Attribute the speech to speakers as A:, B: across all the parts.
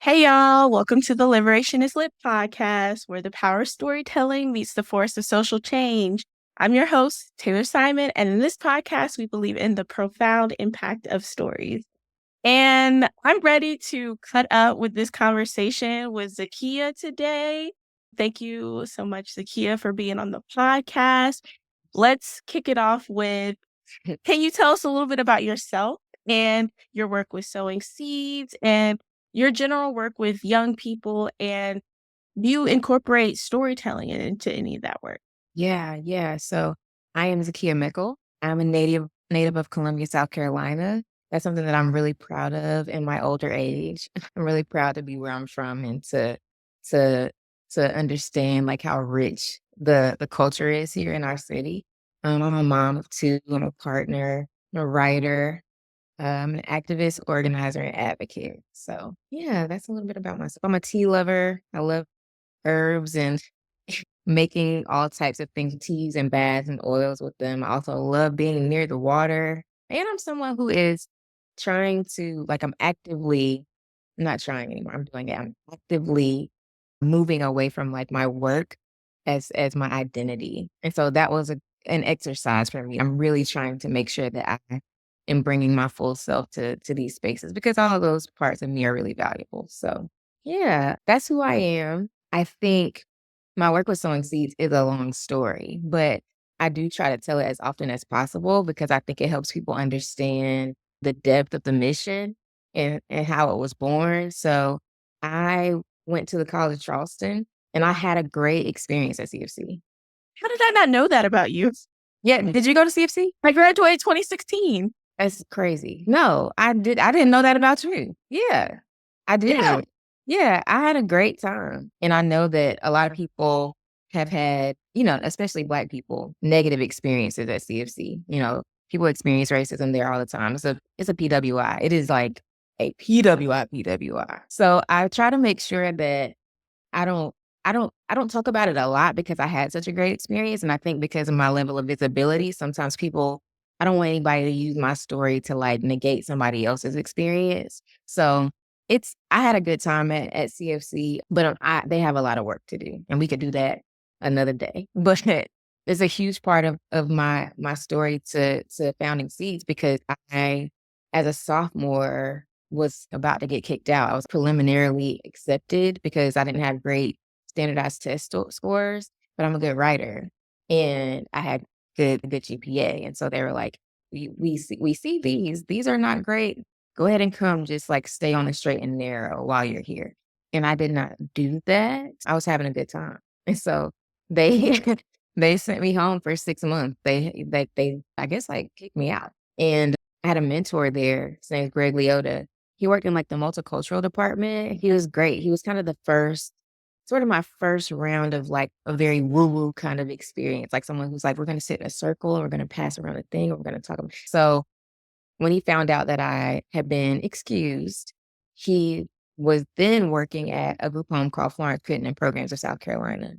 A: Hey y'all, welcome to the Liberation is Lit podcast, where the power of storytelling meets the force of social change. I'm your host, Taylor Simon, and in this podcast, we believe in the profound impact of stories. And I'm ready to cut up with this conversation with Zakiya today. Thank you so much, Zakiya, for being on the podcast. Let's kick it off with, can you tell us a little bit about yourself and your work with Sowing Seeds and your general work with young people, and do you incorporate storytelling into any of that work?
B: Yeah. So I am Zakiya Mickle. I'm a native of Columbia, South Carolina. That's something that I'm really proud of in my older age. I'm really proud to be where I'm from and to to understand like how rich the culture is here in our city. I'm a mom of two. I'm a partner, I'm a writer, an activist, organizer, and advocate. So yeah, that's a little bit about myself. I'm a tea lover. I love herbs and making all types of things, teas and baths and oils with them. I also love being near the water. And I'm someone who is trying to, like, I'm actively not trying anymore. I'm doing it. I'm actively moving away from like my work as my identity. And so that was an exercise for me. I'm really trying to make sure that I am bringing my full self to these spaces because all of those parts of me are really valuable. So yeah, that's who I am. I think my work with Sowing Seeds is a long story, but I do try to tell it as often as possible because I think it helps people understand the depth of the mission and how it was born. So I went to the College of Charleston and I had a great experience at CFC.
A: How did I not know that about you?
B: Yeah, did you go to CFC?
A: I graduated 2016.
B: That's crazy. No, I didn't know that about you. Yeah, I
A: Yeah.
B: did. Yeah, I had a great time. And I know that a lot of people have had, especially Black people, negative experiences at CFC. People experience racism there all the time. It's a PWI. It is like a PWI. So I try to make sure that I don't I don't talk about it a lot because I had such a great experience, and I think because of my level of visibility, sometimes people I don't want anybody to use my story to, like, negate somebody else's experience. So, I had a good time at CFC, but, they have a lot of work to do, and we could do that another day. But it's a huge part of my story to Founding Seeds because I, as a sophomore, was about to get kicked out. I was preliminarily accepted because I didn't have great standardized scores, but I'm a good writer and I had good GPA. And so they were like, we see these are not great. Go ahead and come, just like stay on the straight and narrow while you're here. And I did not do that. I was having a good time. And so they they sent me home for 6 months. They I guess like kicked me out. And I had a mentor there. His name's Greg Leota. He worked in like the multicultural department. He was great. He was kind of the first, sort of my first round of like a very woo-woo kind of experience. Like someone who's like, we're gonna sit in a circle, and we're gonna pass around a thing, and we're gonna talk about. So when he found out that I had been excused, he was then working at a group home called Florence Crittenton and Programs of South Carolina.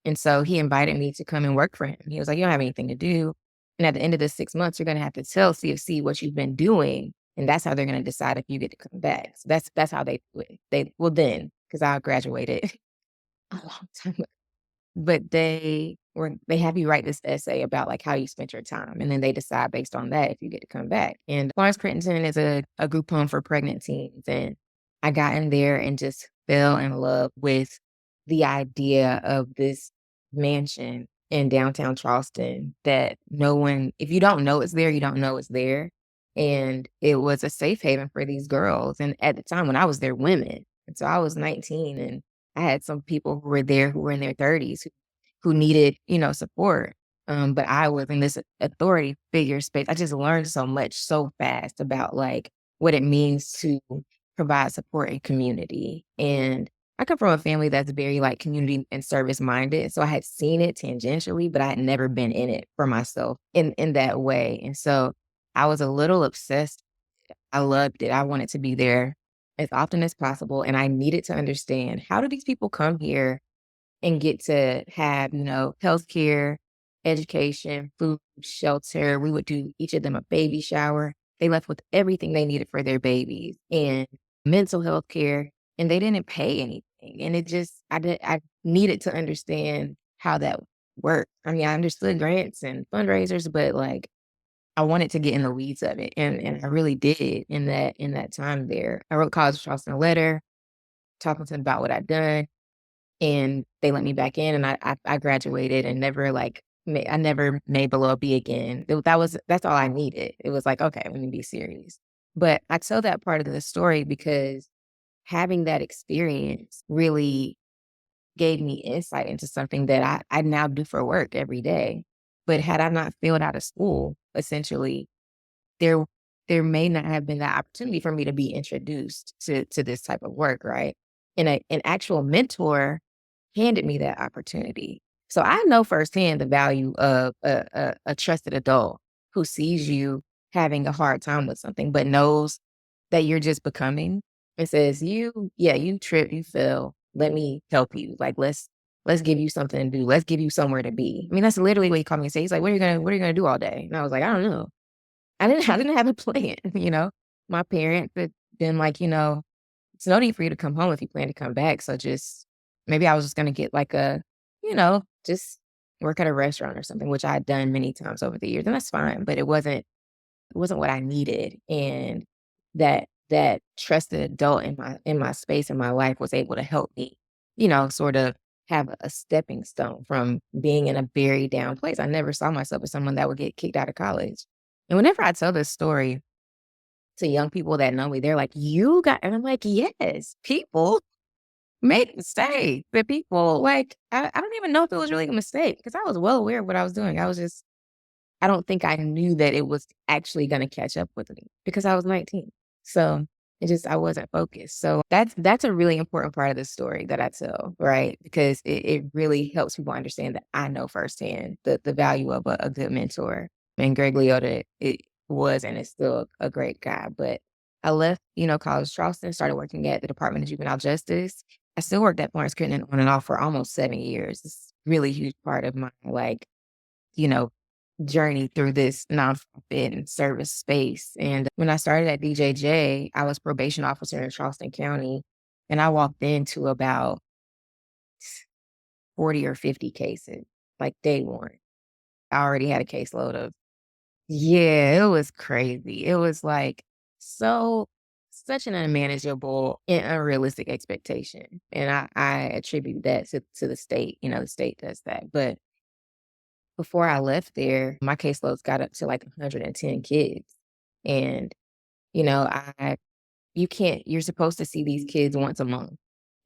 B: And so he invited me to come and work for him. He was like, you don't have anything to do. And at the end of the 6 months, you're going to have to tell CFC what you've been doing. And that's how they're going to decide if you get to come back. So that's how they do it. Well, then, because I graduated a long time ago. But they have you write this essay about like how you spent your time. And then they decide based on that if you get to come back. And Florence Crittenton is a group home for pregnant teens. And I got in there and just fell in love with the idea of this mansion in downtown Charleston that no one, if you don't know it's there, you don't know it's there. And it was a safe haven for these girls. And at the time when I was there, women. And so I was 19 and I had some people who were there who were in their 30s who needed, support. But I was in this authority figure space. I just learned so much so fast about like what it means to provide support and community. And I come from a family that's very like community and service minded. So I had seen it tangentially, but I had never been in it for myself in that way. And so I was a little obsessed. I loved it. I wanted to be there as often as possible. And I needed to understand, how do these people come here and get to have, healthcare, education, food, shelter? We would do each of them a baby shower. They left with everything they needed for their babies and mental health care. and they didn't pay anything. And I needed to understand how that worked. I mean, I understood grants and fundraisers, but like I wanted to get in the weeds of it. And I really did in that time there. I wrote College of Charleston a letter talking to them about what I'd done, and they let me back in, and I graduated and never I never made below a B again. That's all I needed. It was like, okay, let me be serious. But I tell that part of the story because having that experience really gave me insight into something that I now do for work every day. But had I not failed out of school, essentially, there there may not have been that opportunity for me to be introduced to this type of work, right? And an actual mentor handed me that opportunity. So I know firsthand the value of a trusted adult who sees you having a hard time with something, but knows that you're just becoming and says, you trip, you fail. Let me help you. Like, let's give you something to do. Let's give you somewhere to be. I mean, that's literally what he called me and said. He's like, what are you gonna do all day? And I was like, I don't know. I didn't have a plan, you know. My parents had been like, it's no need for you to come home if you plan to come back. So just maybe I was just gonna get like just work at a restaurant or something, which I had done many times over the years, and that's fine. But it wasn't what I needed. And that trusted adult in my space in my life was able to help me, sort of have a stepping stone from being in a very down place. I never saw myself as someone that would get kicked out of college. And whenever I tell this story to young people that know me, they're like, and I'm like, yes, people make mistakes. But people, like, I don't even know if it was really a mistake because I was well aware of what I was doing. I don't think I knew that it was actually gonna catch up with me because I was 19. So I wasn't focused. So that's a really important part of the story that I tell, right? Because it really helps people understand that I know firsthand the value of a good mentor. And Greg Liotta, it was and is still a great guy. But I left, College of Charleston, started working at the Department of Juvenile Justice. I still worked at Florence Crittenton on and off for almost 7 years. It's a really huge part of my you know, journey through this nonprofit and service space. And when I started at DJJ, I was probation officer in Charleston County, and I walked into about 40 or 50 cases, like day one. I already had a caseload of, yeah, it was crazy. It was like such an unmanageable and unrealistic expectation. And I attribute that to the state. The state does that. But before I left there, my caseloads got up to like 110 kids. And, you know, I you're supposed to see these kids once a month,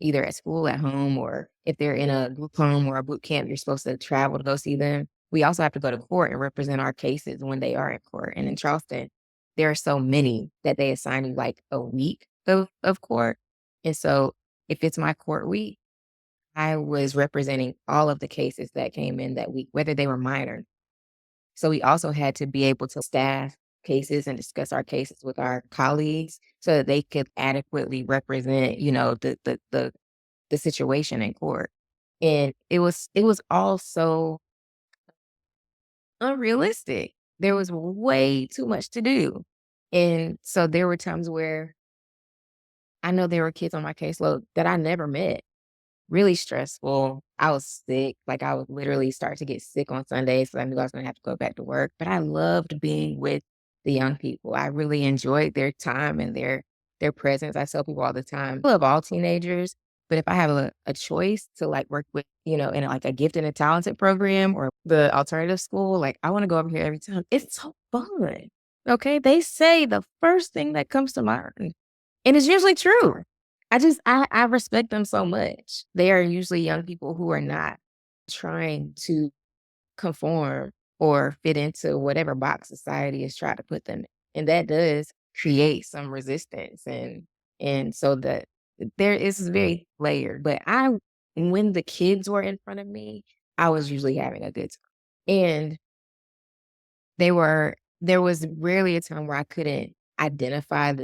B: either at school, at home, or if they're in a group home or a boot camp, you're supposed to travel to go see them. We also have to go to court and represent our cases when they are in court. And in Charleston, there are so many that they assign you like a week of court. And so if it's my court week, I was representing all of the cases that came in that week, whether they were minor. So we also had to be able to staff cases and discuss our cases with our colleagues so that they could adequately represent, the situation in court. And it was all so unrealistic. There was way too much to do. And so there were times where I know there were kids on my caseload that I never met. Really stressful. I was sick. Like, I would literally start to get sick on Sundays, so I knew I was gonna have to go back to work, but I loved being with the young people. I really enjoyed their time and their presence. I tell people all the time, I love all teenagers, but if I have a choice to, like, work with, in, like, a gifted and talented program or the alternative school, like, I wanna go over here every time. It's so fun, okay? They say the first thing that comes to mind, and it's usually true. I respect them so much. They are usually young people who are not trying to conform or fit into whatever box society is trying to put them in. And that does create some resistance and so that there is very layered. But when the kids were in front of me, I was usually having a good time. And there was rarely a time where I couldn't identify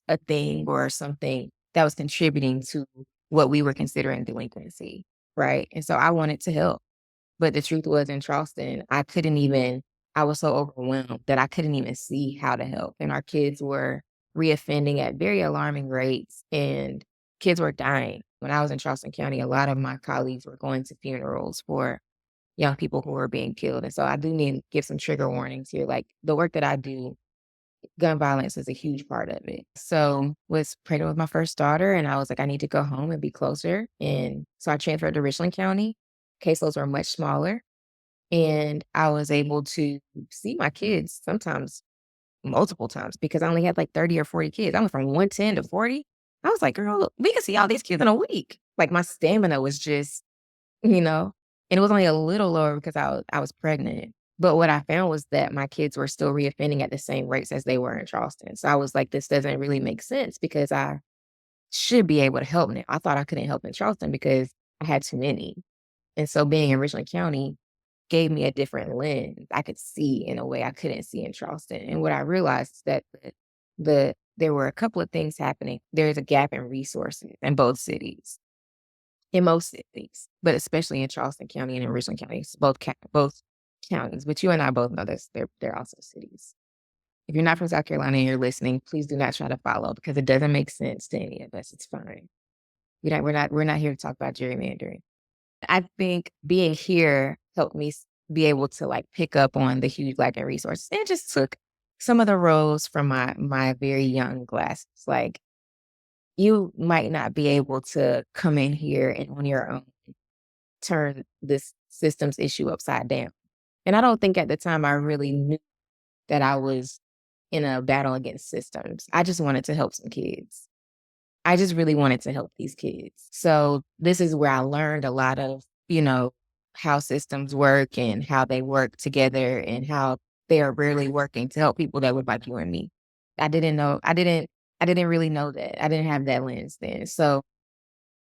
B: a thing or something that was contributing to what we were considering delinquency, right? And so I wanted to help. But the truth was in Charleston, I was so overwhelmed that I couldn't even see how to help. And our kids were reoffending at very alarming rates. And kids were dying. When I was in Charleston County, a lot of my colleagues were going to funerals for young people who were being killed. And so I do need to give some trigger warnings here. Like the work that I do, gun violence is a huge part of it. So was pregnant with my first daughter and I was like, I need to go home and be closer. And so I transferred to Richland County. Caseloads were much smaller. And I was able to see my kids sometimes multiple times because I only had like 30 or 40 kids. I went from 110 to 40. I was like, girl, look, we can see all these kids in a week. Like my stamina was just, you know, and it was only a little lower because I was pregnant. But what I found was that my kids were still reoffending at the same rates as they were in Charleston. So I was like, this doesn't really make sense because I should be able to help now. I thought I couldn't help in Charleston because I had too many. And so being in Richland County gave me a different lens. I could see in a way I couldn't see in Charleston. And what I realized is that there were a couple of things happening. There's a gap in resources in both cities, in most cities, but especially in Charleston County and in Richland County. It's both counties. But you and I both know this. They're also cities. If you're not from South Carolina and you're listening, please do not try to follow because it doesn't make sense to any of us. It's fine. We're not here to talk about gerrymandering. I think being here helped me be able to like pick up on the huge lack in resources and just took some of the roles from my very young glasses. Like you might not be able to come in here and on your own turn this systems issue upside down. And I don't think at the time I really knew that I was in a battle against systems. I just wanted to help some kids. I just really wanted to help these kids. So this is where I learned a lot of, how systems work and how they work together and how they are rarely working to help people that look like you and me. I didn't really know that. I didn't have that lens then. So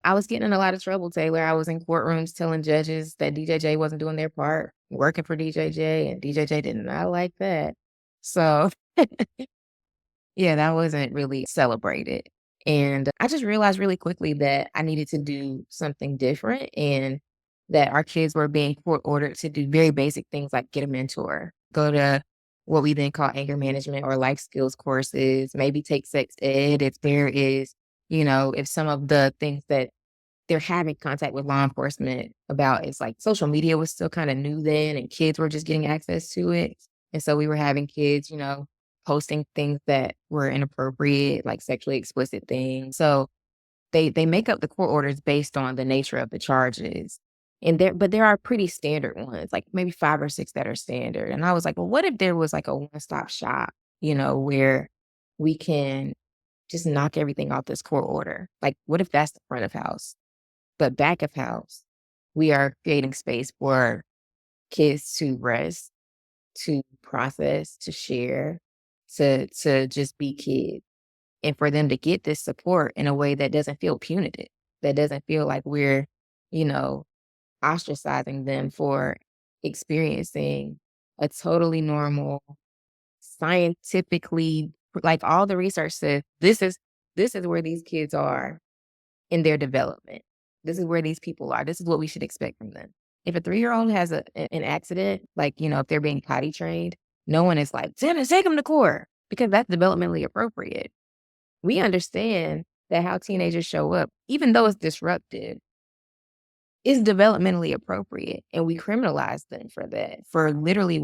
B: I was getting in a lot of trouble, Taylor. I was in courtrooms telling judges that DJJ wasn't doing their part, working for DJJ, and DJJ did not like that. So yeah, that wasn't really celebrated. And I just realized really quickly that I needed to do something different and that our kids were being court ordered to do very basic things like get a mentor, go to what we then call anger management or life skills courses, maybe take sex ed if there is, if some of the things that they're having contact with law enforcement about is like social media was still kind of new then and kids were just getting access to it. And so we were having kids, posting things that were inappropriate, like sexually explicit things. So they make up the court orders based on the nature of the charges. But there are pretty standard ones, like maybe 5 or 6 that are standard. And I was like, well, what if there was like a one-stop shop, where we can just knock everything off this court order? Like, what if that's the front of house? But back of house, we are creating space for kids to rest, to process, to share, to just be kids, and for them to get this support in a way that doesn't feel punitive, that doesn't feel like we're, you know, ostracizing them for experiencing a totally normal, scientifically, like all the research says, this is where these kids are in their development. This is where these people are. This is what we should expect from them. If a 3-year-old has an accident, like, if they're being potty trained, no one is like, Santa, take them to court because that's developmentally appropriate. We understand that how teenagers show up, even though it's disruptive, is developmentally appropriate. And we criminalize them for that, for literally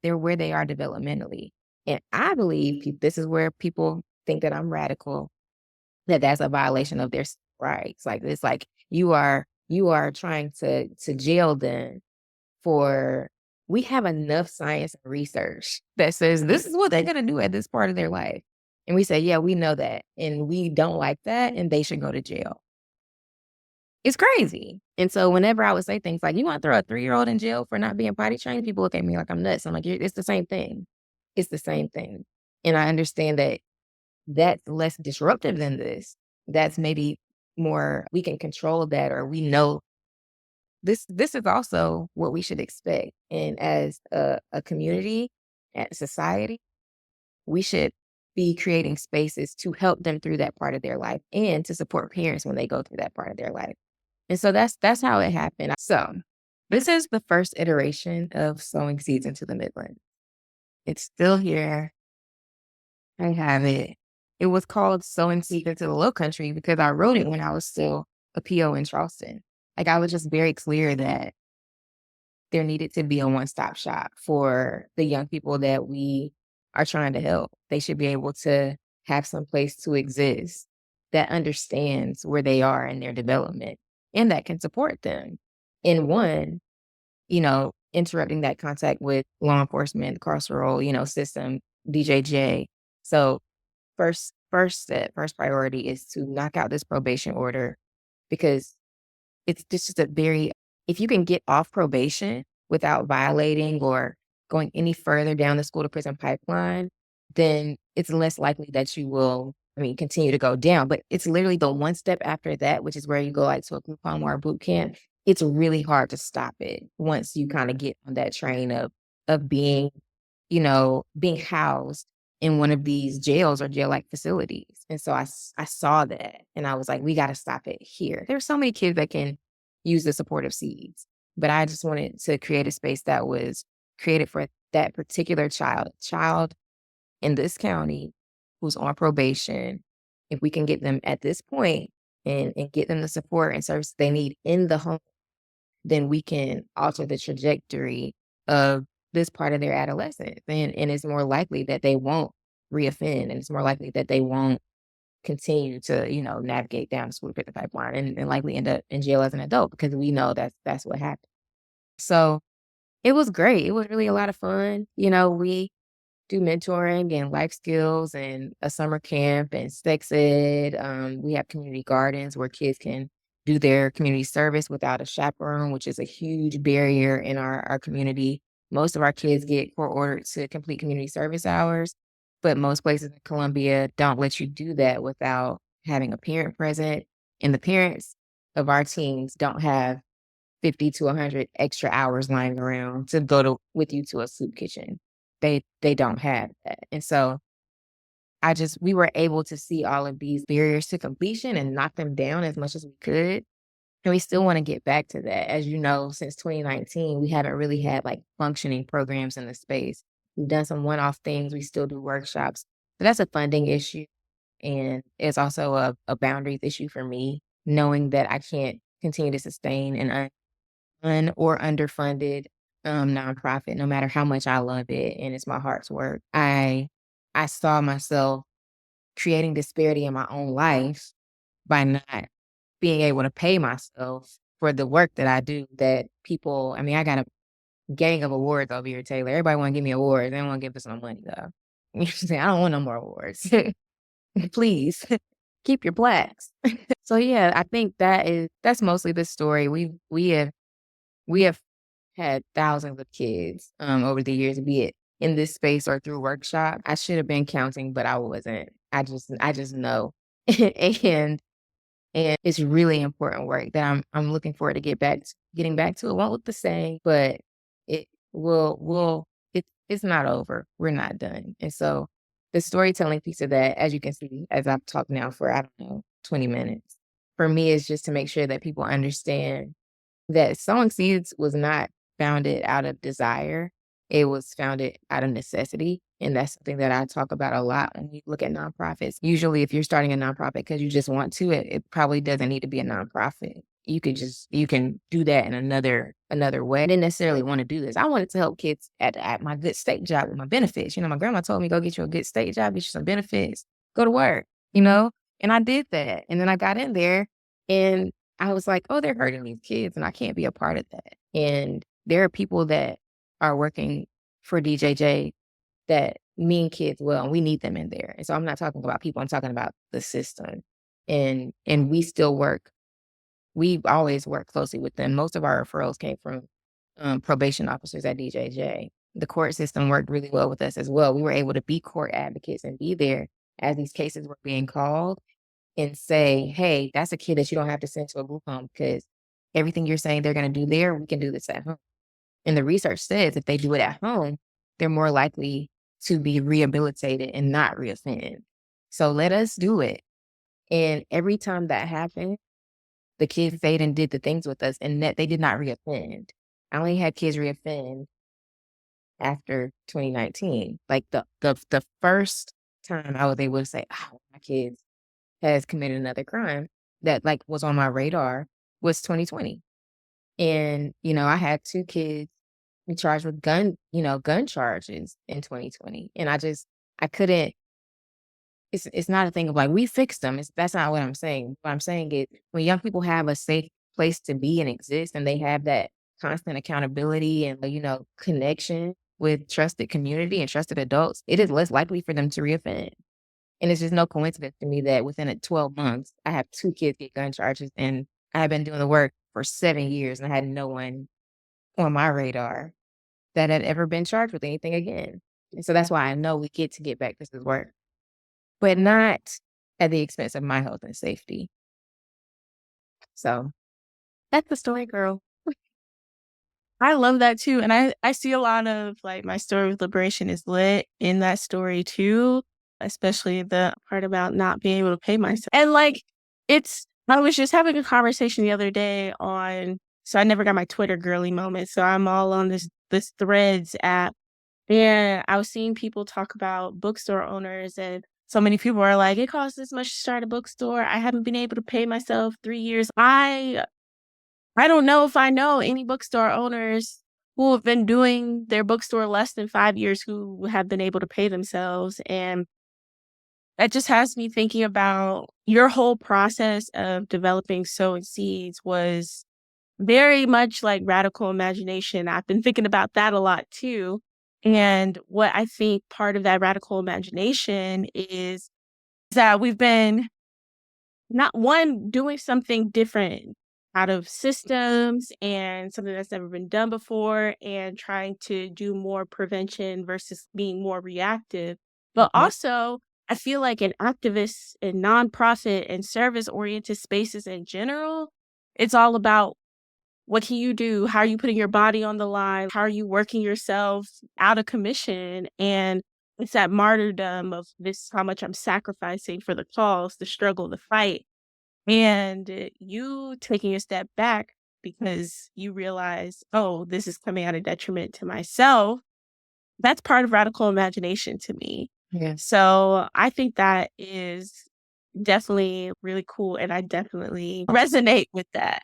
B: they're where they are developmentally. And I believe this is where people think that I'm radical, that's a violation of their rights. Like it's like you are trying to jail them for. We have enough science and research that says this is what they're gonna do at this part of their life, and we say, yeah, we know that, and we don't like that, and they should go to jail. It's crazy. And so whenever I would say things like, "You want to throw a 3-year-old in jail for not being potty trained?" People look at me like I'm nuts. I'm like, it's the same thing. It's the same thing, and I understand that that's less disruptive than this. That's maybe more, we can control that, or we know this is also what we should expect. And as a community, as society, we should be creating spaces to help them through that part of their life and to support parents when they go through that part of their life. And so that's how it happened. So this is the first iteration of Sowing Seeds into the Midlands. It's still here. I have it. it was called Sowing Seeds into the Low Country because I wrote it when I was still a PO in Charleston. Like, I was just very clear that there needed to be a one-stop shop for the young people that we are trying to help. They should be able to have some place to exist that understands where they are in their development and that can support them. In one, interrupting that contact with law enforcement, carceral, system, DJJ. So first step, first priority is to knock out this probation order because it's just if you can get off probation without violating or going any further down the school to prison pipeline, then it's less likely that you will, continue to go down. But it's literally the one step after that, which is where you go like to a group home or a boot camp. It's really hard to stop it once you kind of get on that train of being, being housed in one of these jails or jail-like facilities. And so I saw that and I was like, we got to stop it here. There's so many kids that can use the supportive seeds, but I just wanted to create a space that was created for that particular child in this county who's on probation. If we can get them at this point and get them the support and service they need in the home, then we can alter the trajectory of this part of their adolescence. And it's more likely that they won't reoffend, and it's more likely that they won't continue to, navigate down the school prison pipeline and likely end up in jail as an adult because we know that's what happened. So it was great. It was really a lot of fun. We do mentoring and life skills and a summer camp and sex ed. We have community gardens where kids can do their community service without a chaperone, which is a huge barrier in our community. Most of our kids get court ordered to complete community service hours, but most places in Columbia don't let you do that without having a parent present. And the parents of our teams don't have 50 to 100 extra hours lying around to go with you to a soup kitchen. They don't have that. And so we were able to see all of these barriers to completion and knock them down as much as we could. And we still want to get back to that. As you know, since 2019, we haven't really had like functioning programs in the space. We've done some one-off things. We still do workshops. But that's a funding issue. And it's also a boundaries issue for me, knowing that I can't continue to sustain an or underfunded nonprofit, no matter how much I love it and it's my heart's work. I saw myself creating disparity in my own life by not being able to pay myself for the work that I do. That people, I got a gang of awards over here, Taylor. Everybody want to give me awards. They don't want to give us no money though. I don't want no more awards. Please keep your plaques. So yeah, I think that's mostly the story. We have had thousands of kids over the years, be it in this space or through workshop. I should have been counting, but I wasn't. I just know. and it's really important work that I'm looking forward to getting back to. It won't look the same, but it it's not over. We're not done. And so the storytelling piece of that, as you can see, as I've talked now for, 20 minutes, for me is just to make sure that people understand that Sowing Seeds was not founded out of desire. It was founded out of necessity. And that's something that I talk about a lot when we look at nonprofits. Usually if you're starting a nonprofit because you just want to, it probably doesn't need to be a nonprofit. You can do that in another way. I didn't necessarily want to do this. I wanted to help kids at my good state job with my benefits. My grandma told me, go get you a good state job, get you some benefits, go to work, and I did that. And then I got in there and I was like, oh, they're hurting these kids and I can't be a part of that. And there are people that are working for DJJ that mean kids well, and we need them in there. And so I'm not talking about people, I'm talking about the system. And we've always worked closely with them. Most of our referrals came from probation officers at DJJ. The court system worked really well with us as well. We were able to be court advocates and be there as these cases were being called and say, hey, that's a kid that you don't have to send to a group home because everything you're saying they're going to do there, we can do this at home. And the research says if they do it at home, they're more likely to be rehabilitated and not reoffend. So let us do it. And every time that happened, the kids stayed and did the things with us and that they did not reoffend. I only had kids reoffend after 2019. Like the first time I was able to say, "Oh, my kids has committed another crime," that, like, was on my radar was 2020. And, I had 2 kids be charged with gun charges in 2020. And I couldn't it's not a thing of like, we fixed them. That's not what I'm saying. What I'm saying is when young people have a safe place to be and exist and they have that constant accountability and, connection with trusted community and trusted adults, it is less likely for them to reoffend. And it's just no coincidence to me that within 12 months, I have 2 kids get gun charges, and I have been doing the work for 7 years, and I had no one on my radar that had ever been charged with anything again. And so that's why I know we get back to this work, but not at the expense of my health and safety. So
A: That's the story, girl. I love that too. And I see a lot of like my story with liberation is lit in that story too, especially the part about not being able to pay myself. And like I was just having a conversation the other day so I never got my Twitter girly moment. So I'm all on this Threads app, and I was seeing people talk about bookstore owners, and so many people are like, it costs this much to start a bookstore. I haven't been able to pay myself 3 years. I don't know if I know any bookstore owners who have been doing their bookstore less than 5 years who have been able to pay themselves, and that just has me thinking about your whole process of developing Sowing Seeds was very much like radical imagination. I've been thinking about that a lot too, and what I think part of that radical imagination is that we've been not one, doing something different out of systems and something that's never been done before and trying to do more prevention versus being more reactive. But
B: mhm,
A: also, I feel like in activists and nonprofit and service-oriented spaces in general, it's all about what can you do? How are you putting your body on the line? How are you working yourself out of commission? And it's that martyrdom of this how much I'm sacrificing for the cause, the struggle, the fight. And you taking a step back because you realize, oh, this is coming at a detriment to myself. That's part of radical imagination to me.
B: yeah.
A: So I think that is definitely really cool. And I definitely resonate with that.